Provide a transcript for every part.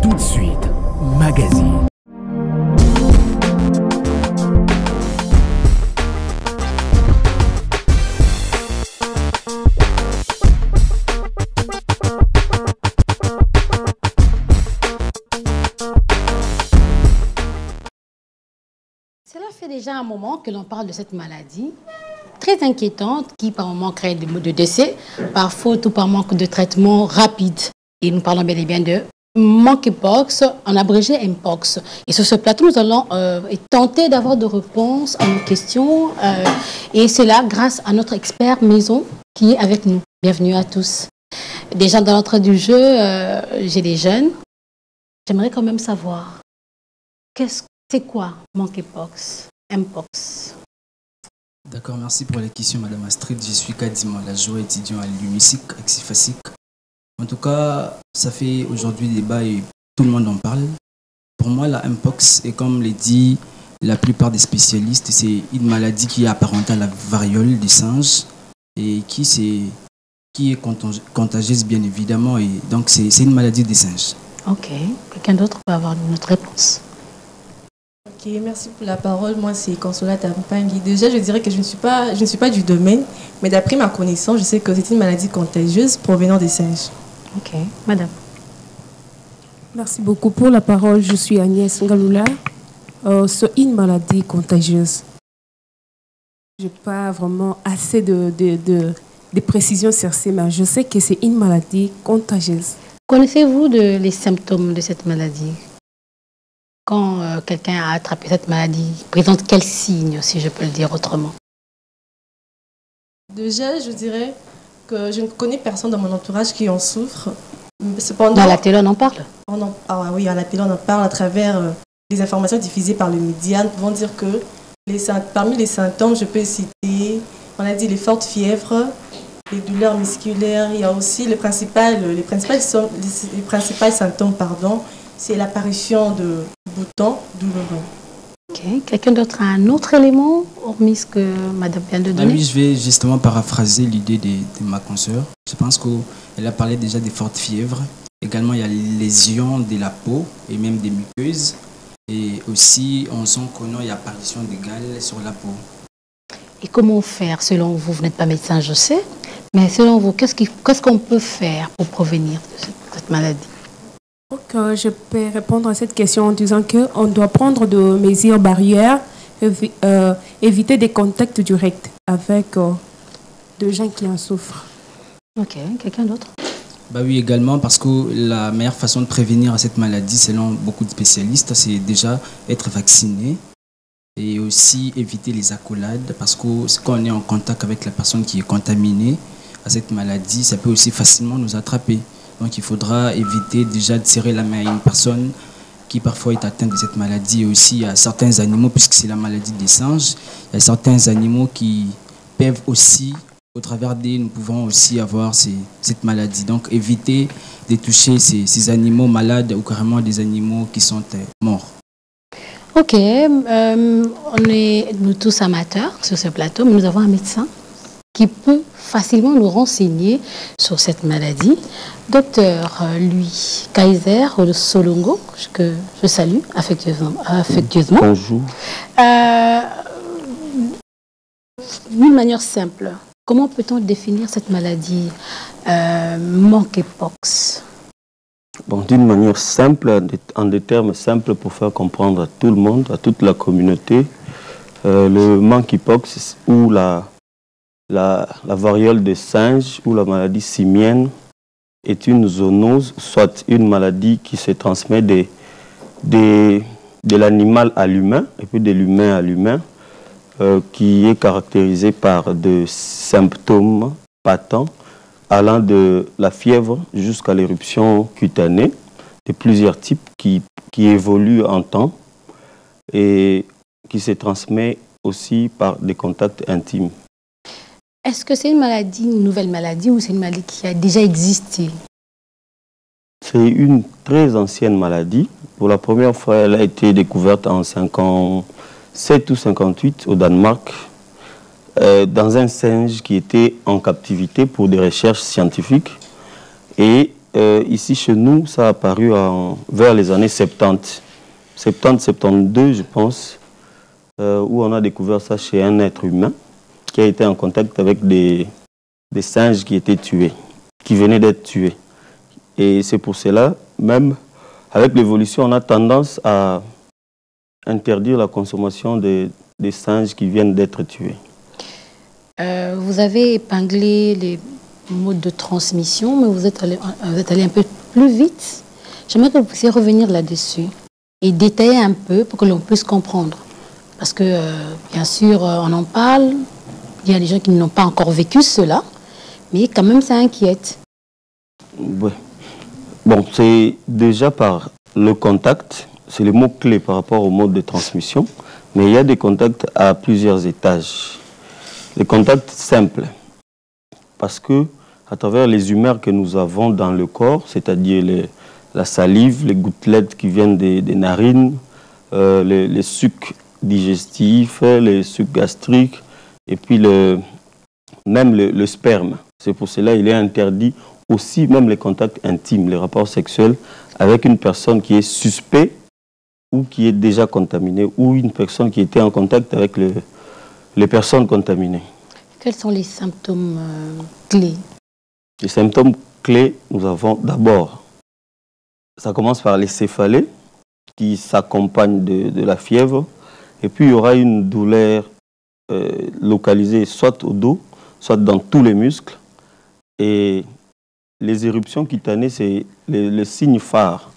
Tout de suite, magazine. Cela fait déjà un moment que l'on parle de cette maladie très inquiétante qui par moment crée des maux de décès, par faute ou par manque de traitement rapide. Et nous parlons bel et bien de monkeypox, en abrégé Mpox. Et sur ce plateau, nous allons tenter d'avoir de réponses à nos questions. Et c'est là grâce à notre expert maison qui est avec nous. Bienvenue à tous. Déjà dans l'entrée du jeu, j'ai des jeunes. J'aimerais quand même savoir, c'est quoi monkeypox, Mpox? D'accord, merci pour les questions, Madame Astrid. Je suis Kadima, la joie étudiant à l'UMISIC, Axifasic. En tout cas, ça fait aujourd'hui débat et tout le monde en parle. Pour moi, la Mpox est, comme l'a dit la plupart des spécialistes, c'est une maladie qui est apparentée à la variole des singes et qui est contagieuse, bien évidemment. Et donc, c'est une maladie des singes. Ok. Quelqu'un d'autre peut avoir une autre réponse? Ok, merci pour la parole. Moi, c'est Consola Tampangui. Déjà, je dirais que je ne suis pas du domaine, mais d'après ma connaissance, je sais que c'est une maladie contagieuse provenant des singes. Ok, madame. Merci beaucoup pour la parole. Je suis Agnès Ngaloula. C'est une maladie contagieuse. Je n'ai pas vraiment assez de précisions sur ces, mais je sais que c'est une maladie contagieuse. Connaissez-vous les symptômes de cette maladie? Quand quelqu'un a attrapé cette maladie, présente quels signes, si je peux le dire autrement? Déjà, je dirais que je ne connais personne dans mon entourage qui en souffre. Cependant, dans la télé, on en parle? Oui, à la télé, on en parle à travers les informations diffusées par les médias. Nous pouvons dire que parmi les symptômes, je peux citer, on a dit les fortes fièvres, les douleurs musculaires. Il y a aussi les principaux symptômes, c'est l'apparition de boutons douloureux. Ok. Quelqu'un d'autre a un autre élément, hormis ce que madame vient de donner? Oui, je vais justement paraphraser l'idée de ma consoeur. Je pense qu'elle a parlé déjà des fortes fièvres. Également, il y a les lésions de la peau et même des muqueuses. Et aussi, on sent qu'il y a apparition de gales sur la peau. Et comment faire, selon vous? Vous n'êtes pas médecin, je sais, mais selon vous, qu'est-ce qu'on peut faire pour prévenir cette maladie? Donc, je peux répondre à cette question en disant qu'on doit prendre des mesures barrières, éviter des contacts directs avec des gens qui en souffrent. Ok, quelqu'un d'autre? Bah oui, également, parce que la meilleure façon de prévenir cette maladie, selon beaucoup de spécialistes, c'est déjà être vacciné et aussi éviter les accolades, parce que quand on est en contact avec la personne qui est contaminée à cette maladie, ça peut aussi facilement nous attraper. Donc il faudra éviter déjà de serrer la main à une personne qui parfois est atteinte de cette maladie, et aussi à certains animaux, puisque c'est la maladie des singes, il y a certains animaux qui peuvent aussi, au travers d'eux, nous pouvons aussi avoir cette maladie. Donc éviter de toucher ces animaux malades ou carrément des animaux qui sont morts. Ok, on est nous tous amateurs sur ce plateau, mais nous avons un médecin qui peut facilement nous renseigner sur cette maladie. Docteur Louis Kaiser Solongo, que je salue affectueusement. Bonjour. D'une manière simple, comment peut-on définir cette maladie monkeypox? Bon, d'une manière simple, en des termes simples pour faire comprendre à tout le monde, à toute la communauté, le monkeypox ou la variole des singes ou la maladie simienne est une zoonose, soit une maladie qui se transmet de l'animal à l'humain et puis de l'humain à l'humain, qui est caractérisée par des symptômes patents allant de la fièvre jusqu'à l'éruption cutanée de plusieurs types qui évoluent en temps et qui se transmet aussi par des contacts intimes. Est-ce que c'est une nouvelle maladie ou c'est une maladie qui a déjà existé? C'est une très ancienne maladie. Pour la première fois, elle a été découverte en 57 ou 58 au Danemark, dans un singe qui était en captivité pour des recherches scientifiques. Et ici chez nous, ça a apparu vers les années 70. 70-72, je pense, où on a découvert ça chez un être humain qui a été en contact avec des singes qui étaient tués, qui venaient d'être tués. Et c'est pour cela, même avec l'évolution, on a tendance à interdire la consommation des singes qui viennent d'être tués. Vous avez épinglé les modes de transmission, mais vous êtes allé un peu plus vite. J'aimerais que vous puissiez revenir là-dessus et détailler un peu pour que l'on puisse comprendre. Parce que, bien sûr, on en parle, il y a des gens qui n'ont pas encore vécu cela, mais quand même ça inquiète. Oui. Bon, c'est déjà par le contact, c'est le mot-clé par rapport au mode de transmission, mais il y a des contacts à plusieurs étages. Les contacts simples, parce que à travers les humeurs que nous avons dans le corps, c'est-à-dire la salive, les gouttelettes qui viennent des narines, les sucs digestifs, les sucs gastriques, et puis même le sperme. C'est pour cela qu'il est interdit aussi même les contacts intimes, les rapports sexuels avec une personne qui est suspecte ou qui est déjà contaminée, ou une personne qui était en contact avec les personnes contaminées. Quels sont les symptômes clés? Les symptômes clés, nous avons d'abord, ça commence par les céphalées qui s'accompagnent de la fièvre, et puis il y aura une douleur localisée soit au dos, soit dans tous les muscles, et les éruptions cutanées, c'est le signe phare.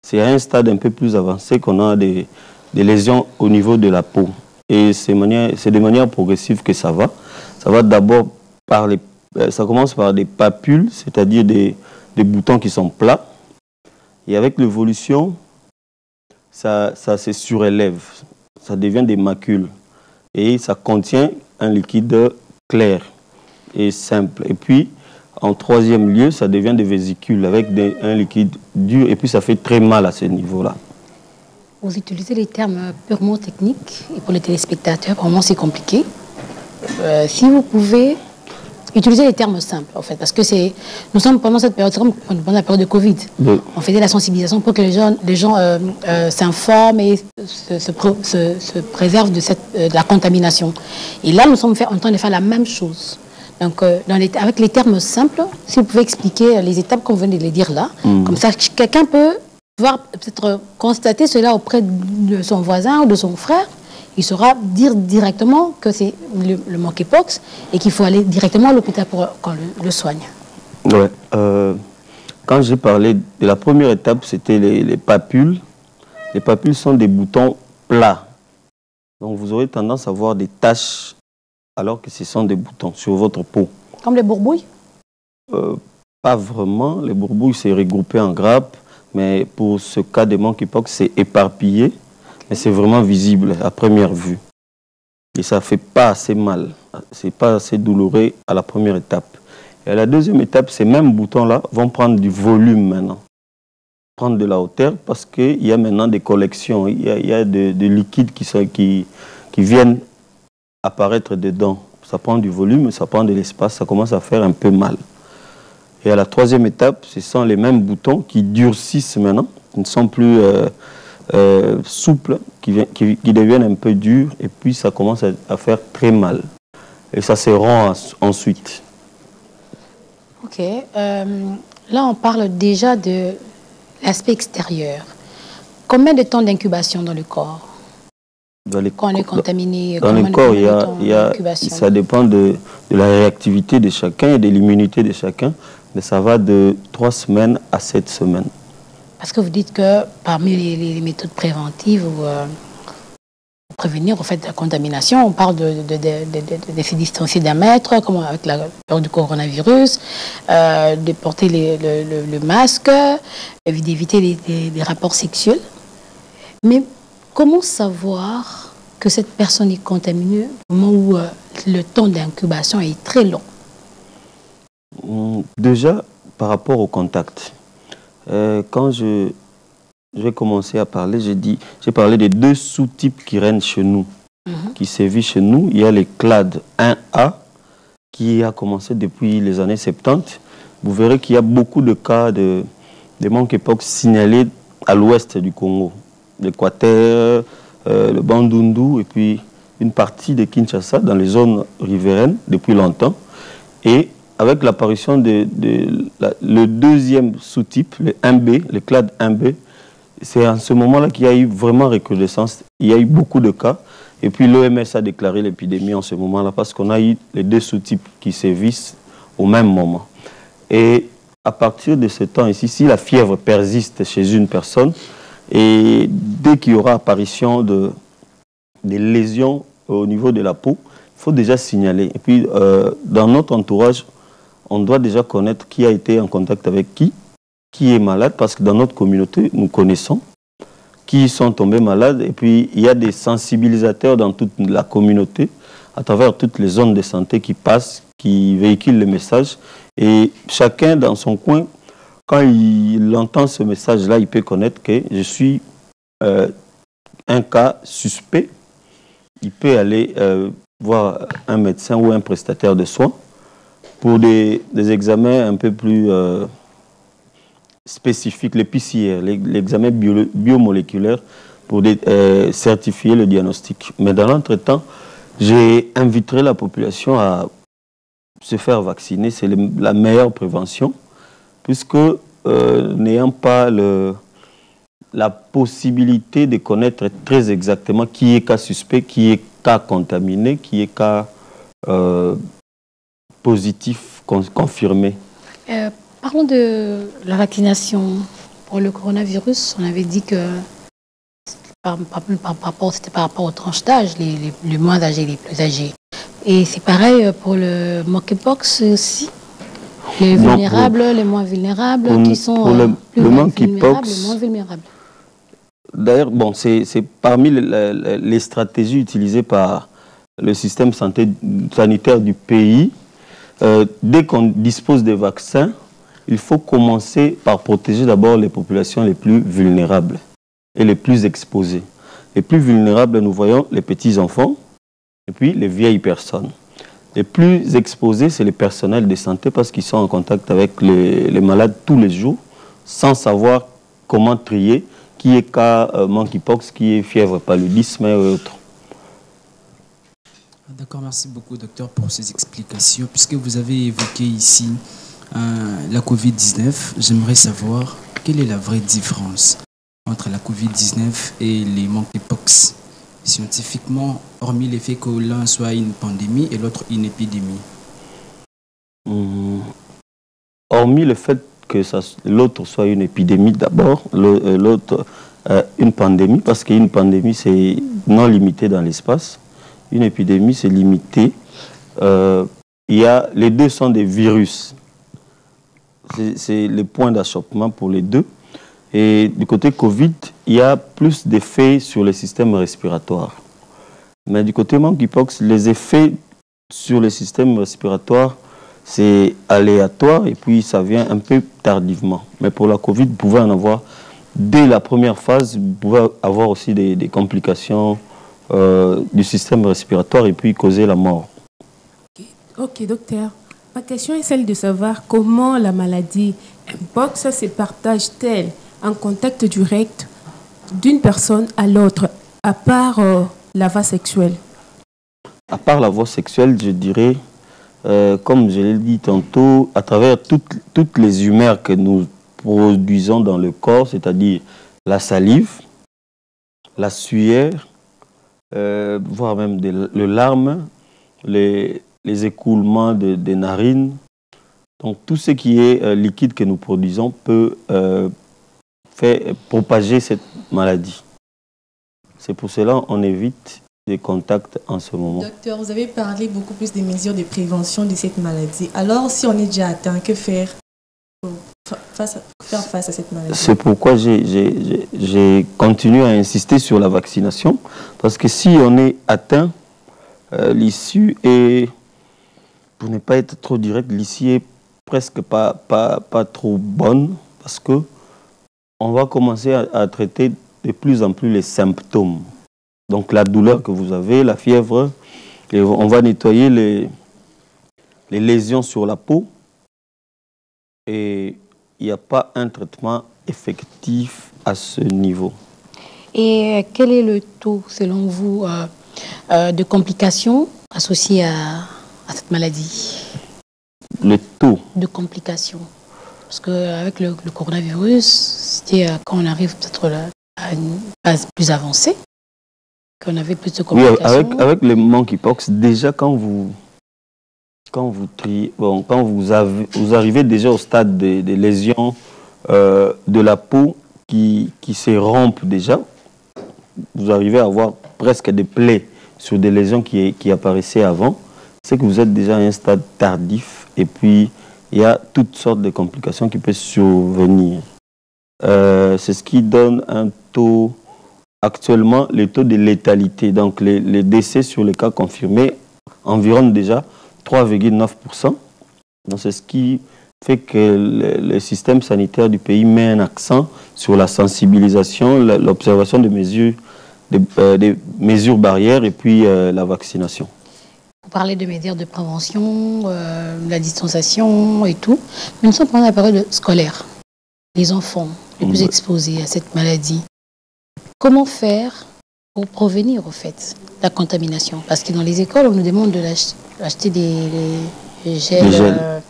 C'est à un stade un peu plus avancé qu'on a des lésions au niveau de la peau. Et c'est de manière progressive que ça va. Ça va d'abord ça commence par des papules, c'est-à-dire des boutons qui sont plats. Et avec l'évolution, ça se surélève. Ça devient des macules. Et ça contient un liquide clair et simple. Et puis, en troisième lieu, ça devient des vésicules avec un liquide dur. Et puis, ça fait très mal à ce niveau-là. Vous utilisez les termes purement techniques. Et pour les téléspectateurs, vraiment, c'est compliqué. Si vous pouvez utiliser les termes simples, en fait. Parce que nous sommes pendant cette période, c'est comme pendant la période de Covid. Oui. On faisait la sensibilisation pour que les gens s'informent et se préservent de la contamination. Et là, nous sommes en train de faire la même chose. Donc, avec les termes simples, si vous pouvez expliquer les étapes qu'on venait de les dire là, comme ça, quelqu'un peut peut-être constater cela auprès de son voisin ou de son frère, il saura dire directement que c'est le monkeypox et qu'il faut aller directement à l'hôpital pour qu'on le soigne. Ouais. Quand j'ai parlé de la première étape, c'était les papules. Les papules sont des boutons plats. Donc, vous aurez tendance à voir des taches alors que ce sont des boutons sur votre peau. Comme les bourbouilles? Pas vraiment. Les bourbouilles, c'est regroupé en grappes. Mais pour ce cas de monkeypox, c'est éparpillé. Mais c'est vraiment visible à première vue. Et ça ne fait pas assez mal. Ce n'est pas assez douloureux à la première étape. Et à la deuxième étape, ces mêmes boutons-là vont prendre du volume maintenant. Prendre de la hauteur parce qu'il y a maintenant des collections. Il y a des liquides qui viennent apparaître dedans. Ça prend du volume, ça prend de l'espace, ça commence à faire un peu mal. Et à la troisième étape, ce sont les mêmes boutons qui durcissent maintenant. Ils ne sont plus souples, qui deviennent un peu durs, et puis ça commence à faire très mal. Et ça se rend ensuite. Ok. Là, on parle déjà de l'aspect extérieur. Combien de temps d'incubation dans le corps? Quand on est contaminé, dans le corps, ça dépend de la réactivité de chacun et de l'immunité de chacun, mais ça va de 3 semaines à 7 semaines. Parce que vous dites que parmi les méthodes préventives ou prévenir en fait, la contamination, on parle de se distancier d'1 mètre, comme avec la peur du coronavirus, de porter le masque, d'éviter les rapports sexuels. Mais comment savoir que cette personne est contaminée au moment où le temps d'incubation est très long? Déjà, par rapport au contact, quand je vais commencer à parler, j'ai parlé des 2 sous-types qui règnent chez nous, qui sévissent chez nous. Il y a les clades 1A, qui a commencé depuis les années 70, vous verrez qu'il y a beaucoup de cas de monkeypox signalés à l'ouest du Congo. L'Équateur, le Bandundu et puis une partie de Kinshasa dans les zones riveraines depuis longtemps. Et avec l'apparition le deuxième sous-type, le 1B, le clade 1B, c'est en ce moment-là qu'il y a eu vraiment recrudescence. Il y a eu beaucoup de cas. Et puis l'OMS a déclaré l'épidémie en ce moment-là parce qu'on a eu les deux sous-types qui sévissent au même moment. Et à partir de ce temps ici, si la fièvre persiste chez une personne, et dès qu'il y aura apparition des lésions au niveau de la peau, il faut déjà signaler. Et puis dans notre entourage, on doit déjà connaître qui a été en contact avec qui est malade, parce que dans notre communauté, nous connaissons qui sont tombés malades. Et puis, il y a des sensibilisateurs dans toute la communauté, à travers toutes les zones de santé qui passent, qui véhiculent le message. Et chacun dans son coin, quand il entend ce message-là, il peut connaître que je suis un cas suspect. Il peut aller voir un médecin ou un prestataire de soins pour des examens un peu plus spécifiques, les PCR, l'examen biomoléculaire pour certifier le diagnostic. Mais dans l'entretemps, j'ai invité la population à se faire vacciner. C'est la meilleure prévention, puisque n'ayant pas la possibilité de connaître très exactement qui est cas suspect, qui est cas contaminé, qui est cas positif confirmé. Parlons de la vaccination pour le coronavirus. On avait dit que c'était par rapport aux tranches d'âge, les moins âgés, les plus âgés. Et c'est pareil pour le monkeypox aussi. Les vulnérables, les moins vulnérables, qui sont plus vulnérables, les moins vulnérables. D'ailleurs, bon, c'est parmi les stratégies utilisées par le système sanitaire du pays. Dès qu'on dispose des vaccins, il faut commencer par protéger d'abord les populations les plus vulnérables et les plus exposées. Les plus vulnérables, nous voyons les petits-enfants et puis les vieilles personnes. Les plus exposés, c'est les personnels de santé parce qu'ils sont en contact avec les malades tous les jours sans savoir comment trier qui est cas monkeypox, qui est fièvre paludisme et autres. D'accord, merci beaucoup docteur pour ces explications. Puisque vous avez évoqué ici la Covid-19, j'aimerais savoir quelle est la vraie différence entre la Covid-19 et les monkeypox scientifiquement, hormis le fait que l'un soit une pandémie et l'autre une épidémie. Hormis le fait que l'autre soit une épidémie d'abord, l'autre une pandémie, parce qu'une pandémie c'est non limité dans l'espace, une épidémie c'est limité. Les deux sont des virus. C'est les points d'achoppement pour les deux. Et du côté Covid, il y a plus d'effets sur le système respiratoire. Mais du côté monkeypox, les effets sur le système respiratoire, c'est aléatoire et puis ça vient un peu tardivement. Mais pour la Covid, vous pouvez en avoir dès la première phase, vous pouvez avoir aussi des complications du système respiratoire et puis causer la mort. Ok, docteur. Ma question est celle de savoir comment la maladie Mpox se partage-t-elle en contact direct d'une personne à l'autre, à part la voie sexuelle? À part la voie sexuelle, je dirais, comme je l'ai dit tantôt, à travers toutes les humeurs que nous produisons dans le corps, c'est-à-dire la salive, la sueur, voire même les larmes, les écoulements des narines. Donc tout ce qui est liquide que nous produisons peut faire propager cette maladie. C'est pour cela qu'on évite les contacts en ce moment. Docteur, vous avez parlé beaucoup plus des mesures de prévention de cette maladie. Alors, si on est déjà atteint, que faire pour faire face à cette maladie? C'est pourquoi j'ai continué à insister sur la vaccination. Parce que si on est atteint, l'issue est, pour ne pas être trop direct, l'issue est presque pas trop bonne. Parce que on va commencer à traiter de plus en plus les symptômes. Donc la douleur que vous avez, la fièvre, et on va nettoyer les lésions sur la peau. et il n'y a pas un traitement effectif à ce niveau. Et quel est le taux, selon vous, de complications associées à cette maladie? Le taux de complications. Parce qu'avec le coronavirus, c'était quand on arrive peut-être à une phase plus avancée, qu'on avait plus de complications. Oui, avec le monkeypox, déjà quand vous arrivez déjà au stade des lésions de la peau qui se rompent déjà, vous arrivez à avoir presque des plaies sur des lésions qui apparaissaient avant, c'est que vous êtes déjà à un stade tardif et puis il y a toutes sortes de complications qui peuvent survenir. C'est ce qui donne un taux, actuellement, le taux de létalité. Donc les décès sur les cas confirmés environnent déjà 3,9%. Donc c'est ce qui fait que le système sanitaire du pays met un accent sur la sensibilisation, l'observation des mesures barrières et puis la vaccination. Vous parlez de mesures de prévention, la distanciation et tout. Mais nous sommes pendant la période scolaire. Les enfants les plus exposés à cette maladie. Comment faire pour prévenir, au fait, la contamination? Parce que dans les écoles, on nous demande d'acheter des gels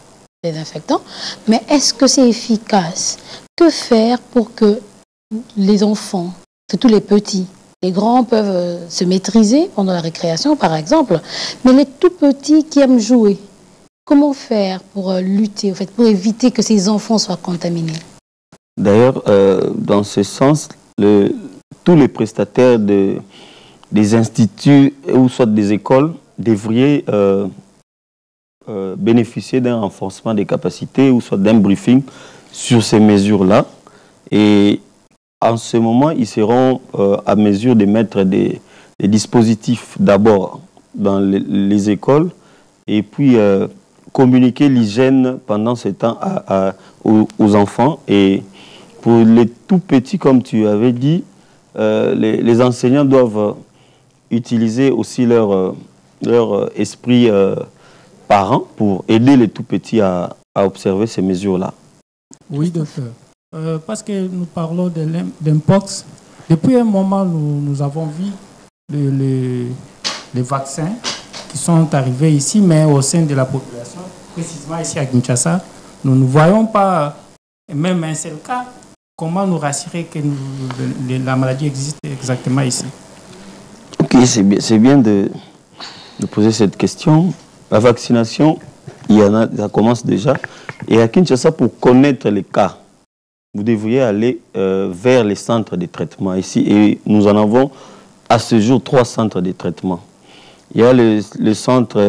désinfectants. Mais est-ce que c'est efficace? Que faire pour que les enfants, surtout les petits, les grands peuvent se maîtriser pendant la récréation, par exemple, mais les tout petits qui aiment jouer, comment faire pour lutter, au fait, pour éviter que ces enfants soient contaminés? D'ailleurs, dans ce sens, tous les prestataires des instituts ou soit des écoles devraient bénéficier d'un renforcement des capacités ou soit d'un briefing sur ces mesures-là. Et en ce moment, ils seront à mesure de mettre des dispositifs d'abord dans les écoles et puis communiquer l'hygiène pendant ce temps aux enfants. Et pour les tout petits, comme tu avais dit, les enseignants doivent utiliser aussi leur esprit parent pour aider les tout petits à observer ces mesures-là. Oui, docteur. Parce que nous parlons d'Mpox, depuis un moment, nous avons vu les vaccins qui sont arrivés ici, mais au sein de la population, précisément ici à Kinshasa, nous ne voyons pas même un seul cas. Comment nous rassurer que la maladie existe exactement ici? Ok, c'est bien de poser cette question. La vaccination, ça commence déjà. Et à Kinshasa, pour connaître les cas, vous devriez aller vers les centres de traitement ici. Et nous en avons à ce jour 3 centres de traitement. Il y a le centre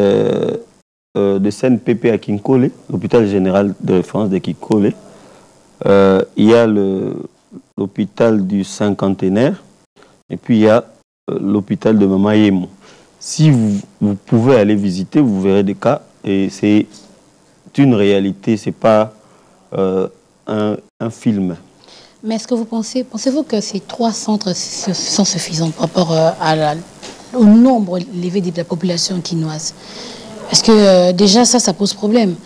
de CNPP à Kinkole, l'hôpital général de référence de Kinkole. Il y a l'hôpital du Cinquantenaire. Et puis il y a l'hôpital de Mamayemo. Si vous pouvez aller visiter, vous verrez des cas. Et c'est une réalité, ce n'est pas un film. Mais est-ce que pensez-vous que ces 3 centres sont suffisants par rapport au nombre élevé de la population quinoise? Est-ce que déjà ça pose problème?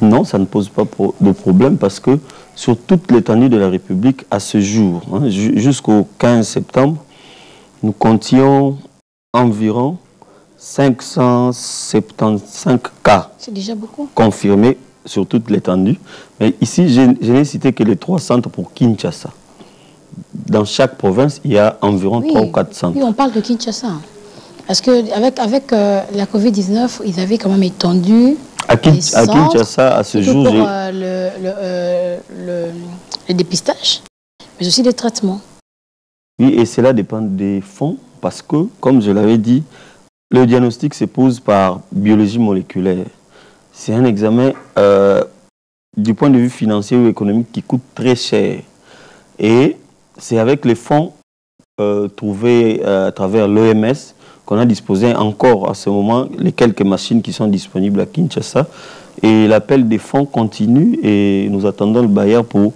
Non, ça ne pose pas de problème parce que sur toute l'étendue de la République, à ce jour, jusqu'au 15 septembre, nous comptions environ 575 cas. C'est déjà beaucoup. Confirmés sur toute l'étendue. Mais ici, je n'ai cité que les 3 centres pour Kinshasa. Dans chaque province, il y a environ 3 ou 4 centres. Oui, on parle de Kinshasa. Parce qu'avec la Covid-19, ils avaient quand même étendu à Kinshasa, à ce jour, pour le dépistage, mais aussi le traitement. Oui, et cela dépend des fonds, parce que, comme je l'avais dit, le diagnostic se pose par biologie moléculaire. C'est un examen, du point de vue financier ou économique, qui coûte très cher. Et c'est avec les fonds trouvés à travers l'OMS qu'on a disposé encore à ce moment les quelques machines qui sont disponibles à Kinshasa. Et l'appel des fonds continue et nous attendons le bailleur pour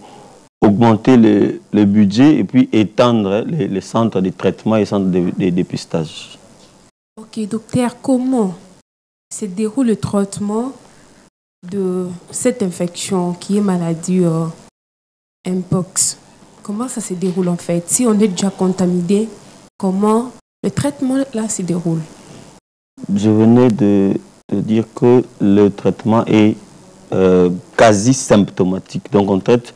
augmenter le budget et puis étendre les centres de traitement et les centres de dépistage. Ok, docteur, comment se déroule le traitement de cette infection qui est maladie Mpox, comment ça se déroule en fait? Si on est déjà contaminé, comment le traitement là se déroule? Je venais de dire que le traitement est quasi symptomatique. Donc on traite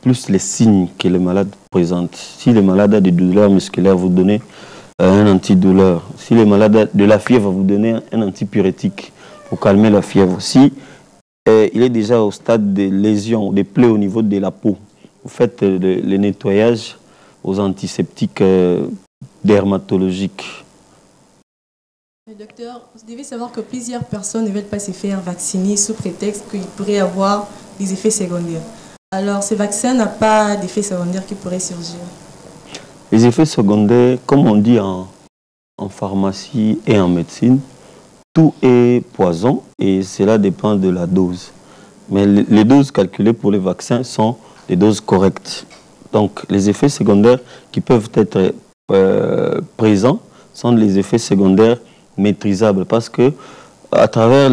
plus les signes que le malade présente. Si le malade a des douleurs musculaires, vous donnez un antidouleur. Si le malade a de la fièvre, vous donnez un antipyrétique pour calmer la fièvre. Si il est déjà au stade de lésions, des plaies au niveau de la peau, vous faites le nettoyage aux antiseptiques dermatologiques. Mais docteur, vous devez savoir que plusieurs personnes ne veulent pas se faire vacciner sous prétexte qu'il pourrait avoir des effets secondaires. Alors, ce vaccin n'a pas d'effets secondaires qui pourraient surgir. Les effets secondaires, comme on dit en pharmacie et en médecine, tout est poison et cela dépend de la dose. Mais les doses calculées pour les vaccins sont des doses correctes. Donc, les effets secondaires qui peuvent être présents sont les effets secondaires maîtrisables parce que à travers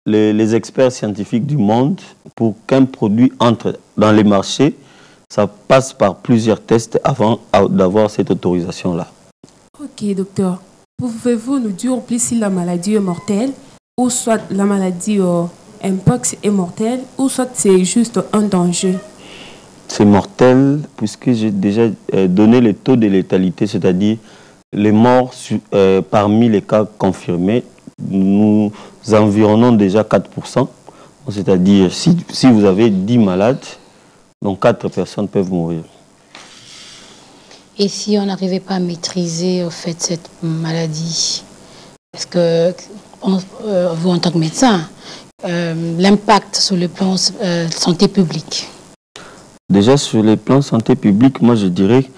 les experts scientifiques du monde, pour qu'un produit entre dans les marchés, ça passe par plusieurs tests avant d'avoir cette autorisation-là. Ok, docteur. Pouvez-vous nous dire plus si la maladie est mortelle, ou soit la maladie Mpox est mortelle, ou soit c'est juste un danger? C'est mortel puisque j'ai déjà donné le taux de létalité, c'est-à-dire les morts parmi les cas confirmés, nous environnons déjà 4%. C'est-à-dire, si vous avez 10 malades, donc 4 personnes peuvent mourir. Et si on n'arrivait pas à maîtriser au fait cette maladie, est-ce que vous en tant que médecin, l'impact sur le plan santé publique? Déjà sur le plan santé publique, moi je dirais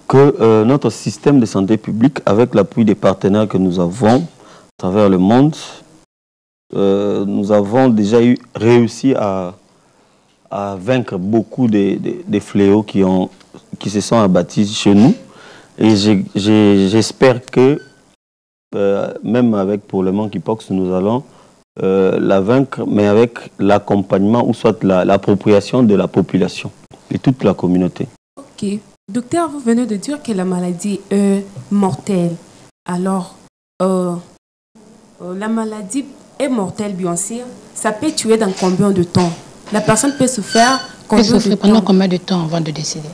que notre système de santé publique, avec l'appui des partenaires que nous avons à travers le monde, nous avons déjà réussi à vaincre beaucoup des fléaux qui se sont abattus chez nous. Et j'espère que, même avec pour le monkeypox, nous allons la vaincre, mais avec l'accompagnement ou soit l'appropriation de la population et toute la communauté. Ok. Docteur, vous venez de dire que la maladie est mortelle. Alors, la maladie est mortelle, bien sûr. Ça peut tuer dans combien de temps? La personne peut souffrir pendant combien de temps avant de décéder?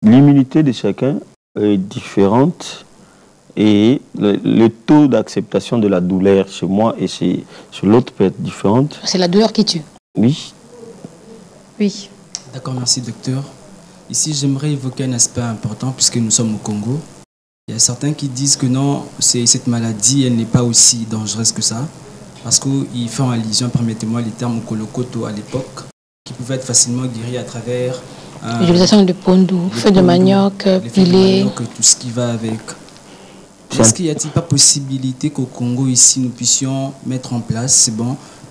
L'immunité de chacun est différente et le taux d'acceptation de la douleur chez moi et chez l'autre peut être différent. C'est la douleur qui tue? Oui. Oui. D'accord, merci docteur. Ici, j'aimerais évoquer un aspect important puisque nous sommes au Congo. Il y a certains qui disent que non, cette maladie, elle n'est pas aussi dangereuse que ça. Parce qu'ils font allusion, permettez-moi les termes kolokoto à l'époque, qui pouvaient être facilement guéris à travers l'utilisation de pondou, feu de manioc, pilé. Tout ce qui va avec. Est-ce qu'il n'y a-t-il pas possibilité qu'au Congo, ici, nous puissions mettre en place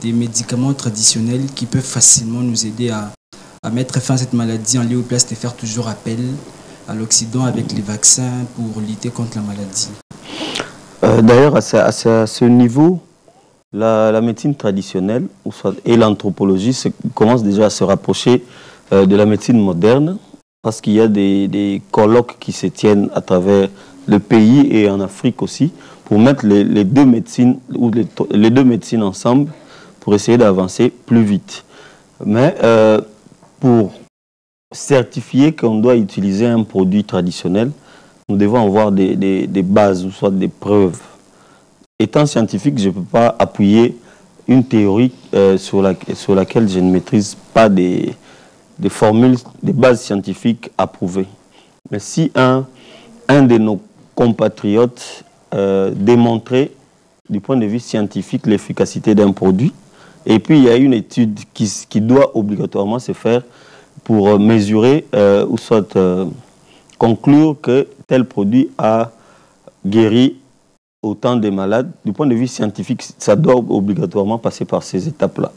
des médicaments traditionnels qui peuvent facilement nous aider à mettre fin à cette maladie en lieu et place de faire toujours appel à l'Occident avec les vaccins pour lutter contre la maladie? D'ailleurs, à ce niveau, la médecine traditionnelle et l'anthropologie commencent déjà à se rapprocher de la médecine moderne parce qu'il y a des colloques qui se tiennent à travers le pays et en Afrique aussi pour mettre les deux médecines ou les deux médecines ensemble pour essayer d'avancer plus vite. Mais pour certifier qu'on doit utiliser un produit traditionnel, nous devons avoir des bases ou soit des preuves. Étant scientifique, je ne peux pas appuyer une théorie sur laquelle je ne maîtrise pas des formules, des bases scientifiques approuvées. Mais si un de nos compatriotes démontrait du point de vue scientifique l'efficacité d'un produit, et puis il y a une étude qui doit obligatoirement se faire pour mesurer ou soit conclure que tel produit a guéri autant de malades, du point de vue scientifique, ça doit obligatoirement passer par ces étapes-là.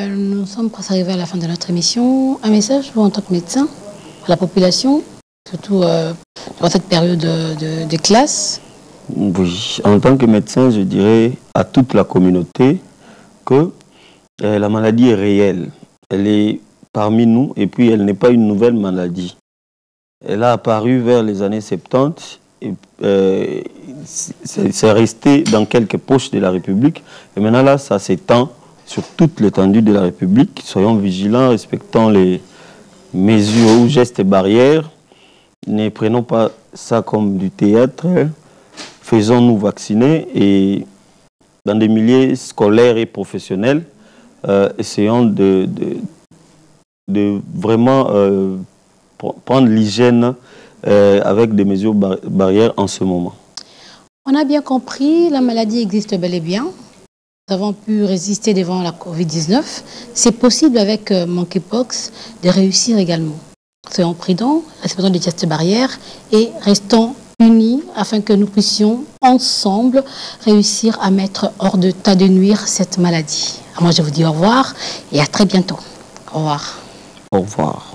Nous sommes presque arrivés à la fin de notre émission. Un message, vous, en tant que médecin, à la population, surtout dans cette période de classe? Oui, en tant que médecin, je dirais à toute la communauté que La maladie est réelle. Elle est parmi nous et puis elle n'est pas une nouvelle maladie. Elle a apparu vers les années 70 et c'est resté dans quelques poches de la République. Et maintenant là, ça s'étend sur toute l'étendue de la République. Soyons vigilants, respectons les mesures ou gestes barrières. Ne prenons pas ça comme du théâtre. Faisons-nous vacciner et dans des milieux scolaires et professionnels, essayons de vraiment prendre l'hygiène avec des mesures barrières en ce moment. On a bien compris, la maladie existe bel et bien. Nous avons pu résister devant la Covid-19. C'est possible avec monkeypox de réussir également. Soyons prudents, respectons les gestes barrières et restons unis afin que nous puissions ensemble réussir à mettre hors d'état de nuire cette maladie. Moi, je vous dis au revoir et à très bientôt. Au revoir. Au revoir.